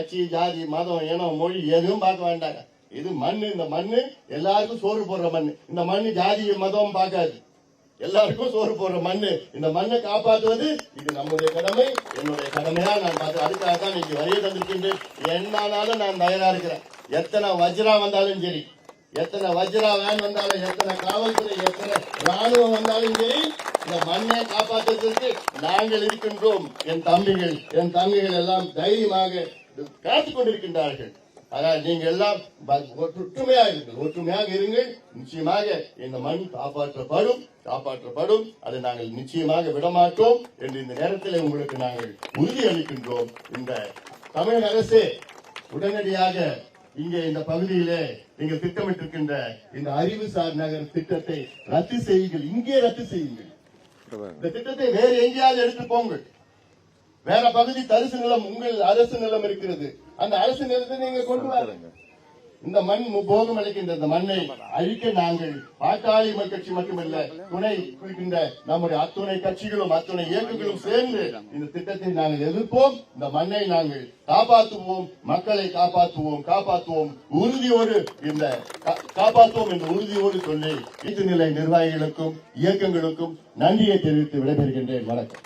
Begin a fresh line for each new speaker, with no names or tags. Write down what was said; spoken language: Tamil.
கட்சி, ஜாதி, மதம், இனம், மொழி எதுவும் பார்க்க வேண்டாங்க. இது மண்ணு. இந்த மண்ணு எல்லாருக்கும் சோறு போடுற மண்ணு. இந்த மண்ணு ஜாதி மதம் பார்க்காது, எல்லாருக்கும் சோறு போடுற மண்ணு. இந்த மண்ணை காப்பாற்றுவது இது நம்முடைய கடமை, என்னுடைய கடமையா நான் பார்த்து அதுக்காக தான் இன்னைக்கு வரைய தந்திருக்கின்றேன். என்னாலும் நான் தயாரா இருக்கிறேன். எத்தனை வஜ்ரா வந்தாலும் சரி, எத்தனை வஜ்ரா வேன் வந்தாலும், எத்தனை காவல்துறை, எத்தனை ராணுவம் வந்தாலும் சரி, இந்த மண்ணை காப்பாற்றுவதற்கு நாங்கள் இருக்கின்றோம். என் தம்பிகள் எல்லாம் தைரியமாக காத்துக் கொண்டிருக்கின்றார்கள். ஆனால் நீங்கள் எல்லாம் ஒற்றுமையாக இருங்கள். நிச்சயமாக இந்த மண் காப்பாற்றப்படும். அதை நாங்கள் நிச்சயமாக விடமாட்டோம் என்று இந்த நேரத்தில் உங்களுக்கு நாங்கள் உறுதி அளிக்கின்றோம். இந்த தமிழக அரசு உடனடியாக இங்கே இந்த பகுதியிலே நீங்கள் திட்டமிட்டிருக்கின்ற இந்த அறிவுசார் நகர் திட்டத்தை ரத்து செய்யுங்கள். இங்கே ரத்து செய்யுங்கள். இந்த திட்டத்தை வேறு எங்கேயாவது எடுத்து போங்கள். வேற பகுதி தரிசு நிலம், உங்கள் அரசு நிலம் இருக்கிறது, அந்த அரசு நிலத்தை நீங்க கொண்டு வாருங்க. இந்த மண் போகம் அளிக்கின்ற இந்த மண்ணை அழிக்க நாங்கள் பாட்டாளி கட்சி மட்டுமல்ல, துணை குறிக்கின்ற நம்முடைய அத்துணை கட்சிகளும் அத்துணை இயக்கங்களும் சேர்ந்து இந்த திட்டத்தை நாங்கள் எதிர்ப்போம். இந்த மண்ணை நாங்கள் காப்பாற்றுவோம், மக்களை காப்பாற்றுவோம் உறுதியோடு இந்த உறுதியோடு சொல்லி நிலை நிர்வாகிகளுக்கும் இயக்கங்களுக்கும் நன்றியை தெரிவித்து விடைபெறுகின்றேன். வணக்கம்.